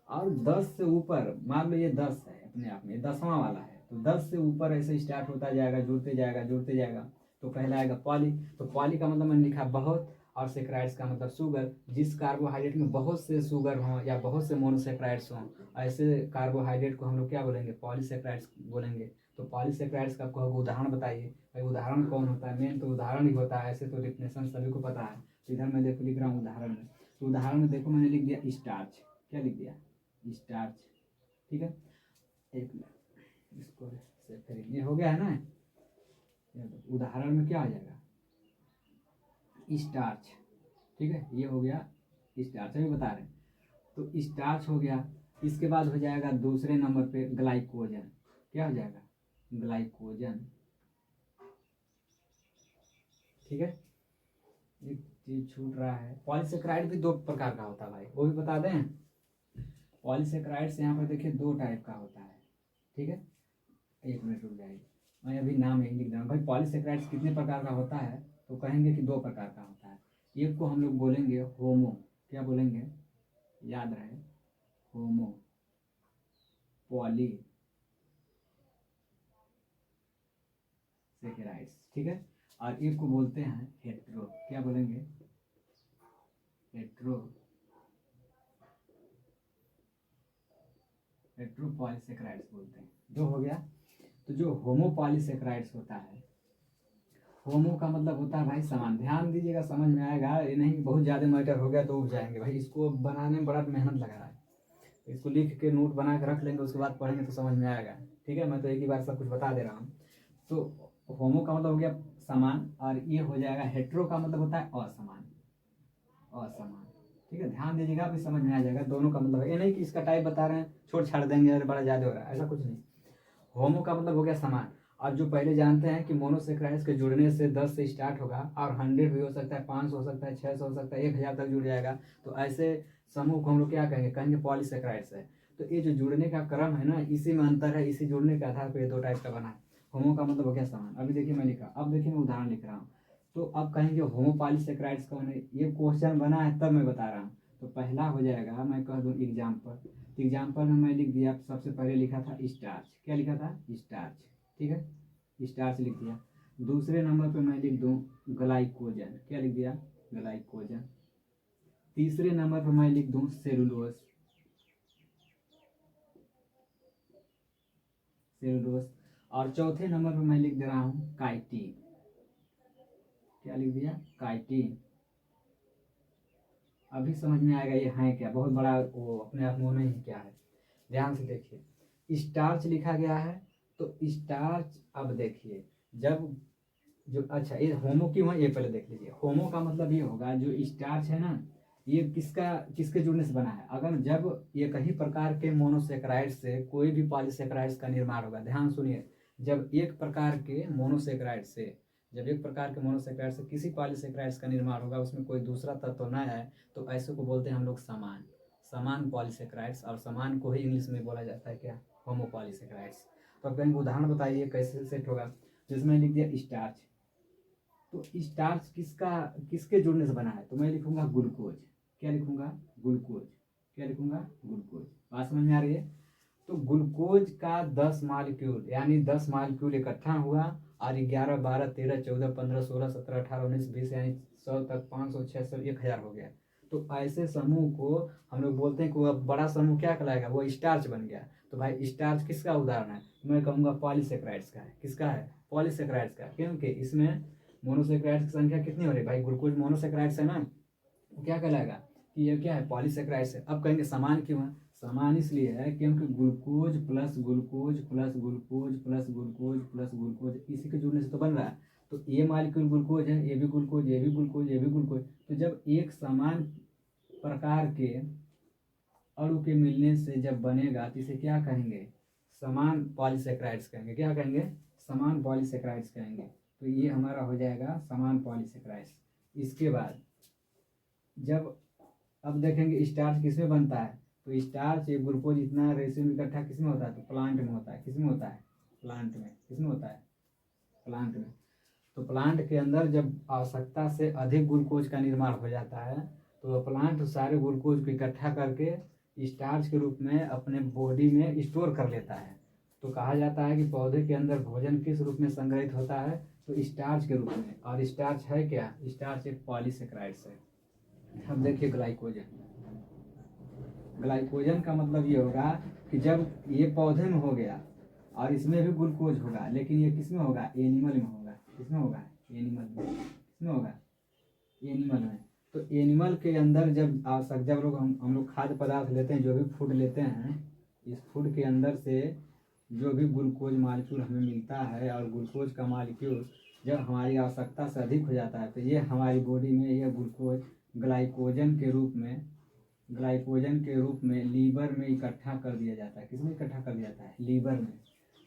और 10 से ऊपर, मान लो ये 10 है अपने आप में, 10वां वाला है, तो 10 से ऊपर ऐसे स्टार्ट होता जाएगा, जुड़ते जाएगा जुड़ते जाएगा, तो कहलाएगा पॉली। तो पॉली का मतलब मैंने लिखा बहुत, और सेक्राइड्स का मतलब शुगर। जिस कार्बोहाइड्रेट में बहुत से शुगर हों या बहुत से मोनोसेक्राइड्स हों, ऐसे कार्बोहाइड्रेट को हम लोग क्या बोलेंगे, पॉलीसेक्राइड्स बोलेंगे। तो पॉलीसेक्राइड्स का आपको उदाहरण बताइए, भाई उदाहरण कौन होता है, मेन तो उदाहरण ही होता है, ऐसे तो डिफिनेशन सभी को पता है। तो इधर मैं देखो लिख रहा हूँ उदाहरण में, तो उदाहरण में देखो मैंने लिख दिया स्टार्च, क्या लिख दिया, स्टार्च, ठीक है। एक मिनट इसको सेव करें, ये हो गया है ना, उदाहरण में क्या आ जाएगा, स्टार्च, ठीक है, ये हो गया स्टार्च, अभी बता रहे हैं। तो स्टार्च हो गया, इसके बाद हो जाएगा दूसरे नंबर पे ग्लाइकोजन, क्या हो जाएगा, ग्लाइकोजन, ठीक है। एक चीज छूट रहा है, पॉलीसेक्राइड भी 2 प्रकार का होता है भाई, वो भी बता दें। पॉलीसेक्राइड्स यहाँ पर देखिए 2 टाइप का होता है, ठीक है, एक मिनट रुक जाइए, मैं अभी नाम यही लिख रहा हूँ भाई। पॉलीसेक्राइड्स कितने प्रकार का होता है, तो कहेंगे कि 2 प्रकार का होता है। एक को हम लोग बोलेंगे होमो, क्या बोलेंगे, याद रहे, होमो पॉलीसेक्राइड्स, ठीक है। और एक को बोलते हैं हेट्रो, क्या बोलेंगे, हेट्रोपॉलीसेक्राइड्स बोलते हैं। 2 हो गया। तो जो होमोपॉलीसेक्राइड्स होता है, होमो का मतलब होता है भाई समान, ध्यान दीजिएगा समझ में आएगा, ये नहीं बहुत ज़्यादा मैटर हो गया तो उग जाएंगे भाई, इसको बनाने में बड़ा मेहनत लग रहा है, इसको लिख के नोट बना के रख लेंगे, उसके बाद पढ़ेंगे तो समझ में आएगा, ठीक है। मैं तो एक ही बार सब कुछ बता दे रहा हूँ। तो होमो का मतलब हो गया समान, और ये हो जाएगा हेट्रो का मतलब होता है असमान, असमान, ठीक है, ध्यान दीजिएगा, अभी समझ में आ जाएगा दोनों का मतलब है। ये नहीं कि इसका टाइप बता रहे हैं छोड़ छाड़ देंगे अरे बड़ा ज़्यादा हो रहा है, ऐसा कुछ नहीं। होमो का मतलब हो गया समान, और जो पहले जानते हैं कि मोनोसेक्राइड्स के जुड़ने से 10 से स्टार्ट होगा, और 100 भी हो सकता है, 500 हो सकता है, 600 हो सकता है, 1000 तक जुड़ जाएगा, तो ऐसे समूह को हम लोग क्या कहेंगे, कहेंगे पॉलीसेक्राइड्स है। तो ये जो जुड़ने का क्रम है ना, इसी में अंतर है, इसी जुड़ने के आधार पर ये 2 टाइप का बना है। होमो का मतलब हो गया समान, अभी देखिए मैं लिखा, अब देखिए मैं उदाहरण लिख रहा हूँ, तो अब कहेंगे होमोपॉलीसेक्राइड्स कौन है, ये क्वेश्चन बना है तब मैं बता रहा हूँ। तो पहला हो जाएगा, मैं कह दूँ एग्जाम्पल, एग्जाम्पल में मैं लिख दिया, सबसे पहले लिखा था स्टार्च, क्या लिखा था, स्टार्च, ठीक है, स्टार्च लिख दिया। दूसरे नंबर पे मैं लिख दूँ ग्लाइकोजन, क्या लिख दिया, ग्लाइकोजन। तीसरे नंबर पे मैं लिख दूँ सेलुलोज, सेलुलोज। और चौथे नंबर पे मैं लिख दे रहा हूँ काइटिन, क्या लिख दिया, काइटिन। अभी समझ में आएगा ये है क्या, बहुत बड़ा वो अपने आप में नहीं क्या है, ध्यान से देखिए। स्टार्च लिखा गया है, तो स्टार्च, अब देखिए जब जो, अच्छा ये होमो क्यों है ये पहले देख लीजिए। होमो का मतलब ये होगा, जो स्टार्च है ना, ये किसका किसके जुड़ने से बना है, अगर जब ये कई प्रकार के मोनोसेक्राइड से कोई भी पॉलीसेक्राइड्स का निर्माण होगा, ध्यान सुनिए, जब एक प्रकार के मोनोसेक्राइड से, जब एक प्रकार के मोनोसेक्राइड से किसी पॉलीसेक्राइड्स का निर्माण होगा, उसमें कोई दूसरा तत्व न आए, तो ऐसे को बोलते हैं हम लोग समान, समान पॉलीसेक्राइड्स। और समान को ही इंग्लिश में बोला जाता है क्या, होमोपॉलीसेक्राइड्स। तो अब कहीं उदाहरण बताइए कैसे सेट होगा, जिसमें लिख दिया स्टार्च, तो स्टार्च किसका किसके जुड़ने से बना है, तो मैं लिखूंगा ग्लूकोज, क्या लिखूंगा, ग्लूकोज, क्या लिखूंगा, ग्लूकोज। बात समझ में आ रही है। तो ग्लूकोज का 10 मालिक्यूल, यानी 10 मालिक्यूल इकट्ठा हुआ, और 11 12 13 14 15 16 17 18 19 20, यानी 100 तक, 500 600 1000 हो गया। तो ऐसे समूह को हम लोग बोलते हैं कि वो बड़ा समूह क्या कहलाएगा, वो स्टार्च बन गया। तो भाई स्टार्च किसका उदाहरण है, मैं कहूँगा पॉलीसेक्राइड्स का है, किसका है, पॉलीसेक्राइड्स का, क्योंकि इसमें मोनोसेक्राइड्स की संख्या कितनी हो रही है भाई, ग्लूकोज मोनोसेक्राइड्स है ना, वो क्या कहलाएगा कि ये क्या है, पॉलीसेक्राइड्स है। अब कहेंगे समान क्यों है, समान इसलिए है क्योंकि glucose plus glucose plus glucose plus glucose plus glucose, इसी के जुड़ने से तो बन रहा है। तो ये मालिक्यूल ग्लूकोज है, ये भी ग्लूकोज, ये भी ग्लूकोज, ये भी ग्लूकोज। तो जब एक समान प्रकार के अणु के मिलने से जब बनेगा, तो इसे क्या कहेंगे, समान पॉलीसेक्राइड्स कहेंगे। क्या कहेंगे? समान पॉलीसेक्राइड्स कहेंगे। तो ये हमारा हो जाएगा समान पॉलीसेक्राइड्स। इसके बाद जब अब देखेंगे स्टार्च किस में बनता है, तो स्टार्च एक ग्लूकोज इतना रेशियो में इकट्ठा किस में होता है, तो प्लांट में होता है। किस में होता है? प्लांट में। किस में होता है? प्लांट में। तो प्लांट के अंदर जब आवश्यकता से अधिक ग्लूकोज का निर्माण हो जाता है तो प्लांट सारे ग्लूकोज को इकट्ठा करके स्टार्च के रूप में अपने बॉडी में स्टोर कर लेता है। तो कहा जाता है कि पौधे के अंदर भोजन किस रूप में संग्रहित होता है, तो स्टार्च के रूप में। और स्टार्च है क्या? स्टार्च एक पॉलीसेक्राइड्स है। अब देखिए ग्लाइकोजन। ग्लाइकोजन का मतलब ये होगा कि जब ये पौधे में हो गया और इसमें भी ग्लूकोज होगा, लेकिन ये किस में होगा? एनिमल में होगा। किसमें होगा? एनिमल में। किसमें होगा? एनिमल में। तो एनिमल के अंदर जब आवश्यक जब लोग हम लोग खाद्य पदार्थ लेते हैं, जो भी फूड लेते हैं, इस फूड के अंदर से जो भी ग्लूकोज मालिक्यूल हमें मिलता है और ग्लूकोज का मालिक्यूल जब हमारी आवश्यकता से अधिक हो जाता है तो ये हमारी बॉडी में यह ग्लूकोज ग्लाइकोजन के रूप में लीवर में इकट्ठा कर दिया जाता है। किसमें इकट्ठा कर दिया जाता है? लीवर में।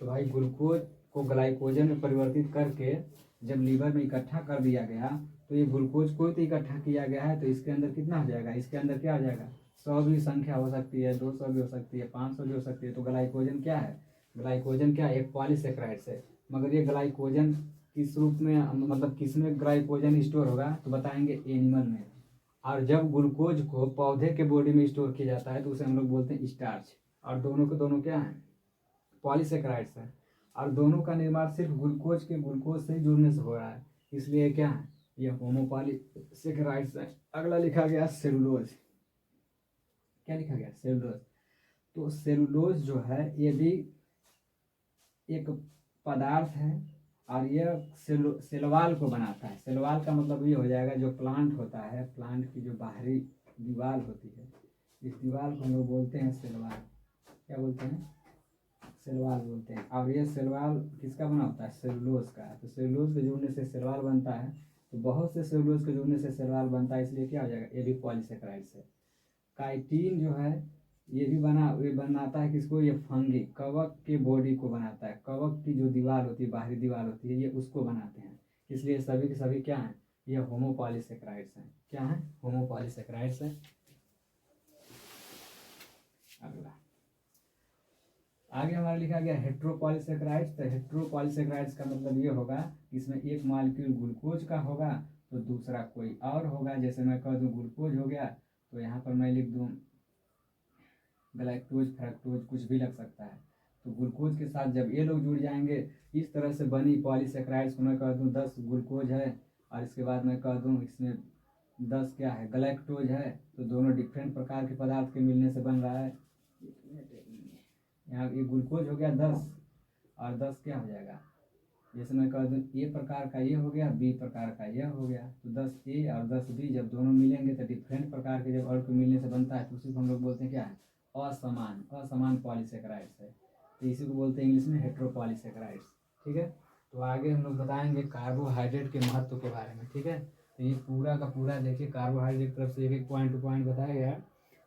तो भाई ग्लूकोज को ग्लाइकोजन में परिवर्तित करके जब लीवर में इकट्ठा कर दिया गया तो ये ग्लूकोज को तो इकट्ठा किया गया है, तो इसके अंदर कितना हो जाएगा? इसके अंदर क्या हो जाएगा? 100 भी संख्या हो सकती है, 200 भी हो सकती है, 500 भी हो सकती है। तो ग्लाइकोजन क्या है? ग्लाइकोजन क्या है? एक पॉलीसेक्राइड्स है। मगर ये ग्लाइकोजन किस रूप में, मतलब किस में ग्लाइकोजन स्टोर होगा, तो बताएंगे एनिमल में। और जब ग्लूकोज को पौधे के बॉडी में स्टोर किया जाता है तो उसे हम लोग बोलते हैं स्टार्च। और दोनों के दोनों क्या है? पॉलीसेक्राइड्स है। और दोनों का निर्माण सिर्फ ग्लूकोज से जुड़ने से हो रहा है, इसलिए क्या है? ये होमोपॉलीसेक्राइड्स है। अगला लिखा गया सेलुलोज। क्या लिखा गया? सेलुलोज। तो सेलुलोज जो है ये भी एक पदार्थ है और यह सेलवाल को बनाता है। सेलवाल का मतलब ये हो जाएगा जो प्लांट होता है, प्लांट की जो बाहरी दीवार होती है, इस दीवार को हम लोग बोलते हैं सेलवाल। क्या बोलते हैं? सेलवाल बोलते हैं। और ये सेलवाल किसका बना होता है? सेलुलोज का। तो सेलुलोज के जुड़ने से सेलवाल बनता है। तो बहुत से सेलुलोज के जुड़ने से सेलवाल बनता है, इसलिए क्या हो जाएगा? ये भी पॉलीसेक्राइड्स है। काइटिन जो है ये बनाता है किसको? ये फंगी, कवक के बॉडी को बनाता है। कवक की जो दीवार होती है, बाहरी दीवार होती है, ये उसको बनाते हैं। इसलिए सभी के सभी क्या हैं? ये होमोपॉलीसेक्राइड्स हैं। क्या हैं? होमोपॉलीसेक्राइड्स हैं। अगला आगे हमारा लिखा गया हेट्रोपॉलीसेक्राइड्स। तो हेट्रोपॉलीसेक्राइड्स का मतलब ये होगा कि इसमें एक मॉलिक्यूल ग्लूकोज का होगा तो दूसरा कोई और होगा। जैसे मैं कह दूँ ग्लूकोज हो गया तो यहाँ पर मैं लिख दूँ ग्लाइकोज, फ्रक्टोज, कुछ भी लग सकता है। तो ग्लूकोज के साथ जब ये लोग जुड़ जाएंगे, इस तरह से बनी पॉलीसेक्राइड्स को मैं कह दूँ 10 ग्लूकोज है और इसके बाद मैं कह दूँ इसमें 10 क्या है? गलैक्टोज है। तो दोनों डिफरेंट प्रकार के पदार्थ के मिलने से बन रहा है। यहाँ ये ग्लूकोज हो गया 10 और 10 क्या हो जाएगा? जैसे मैं कह दूँ ए प्रकार का ये हो गया, बी प्रकार का यह हो गया। तो 10 ए और 10 बी जब दोनों मिलेंगे तो डिफरेंट प्रकार के जब और को मिलने से बनता है तो उसी को हम लोग बोलते हैं क्या है? असमान पॉलीसेक्राइड्स है। तो इसी को बोलते हैं इंग्लिश में हेट्रोपॉलीसेक्राइड्स। ठीक है। तो आगे हम लोग बताएंगे कार्बोहाइड्रेट के महत्व के बारे में। ठीक है। तो ये पूरा का पूरा देखिए कार्बोहाइड्रेट की तरफ से एक एक पॉइंट टू पॉइंट बताया गया है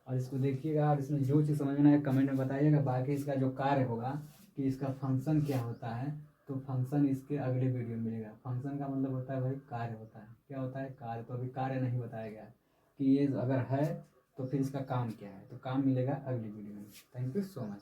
और इसको देखिएगा और इसमें जो चीज़ समझना है कमेंट में बताइएगा। बाकी इसका जो कार्य होगा कि इसका फंक्शन क्या होता है तो फंक्शन इसके अगले वीडियो में मिलेगा। फंक्शन का मतलब होता है भाई कार्य होता है। क्या होता है? कार्य। तो अभी कार्य नहीं बताया गया कि ये अगर है तो फिर इसका काम क्या है, तो काम मिलेगा अगली वीडियो में। Thank you so much.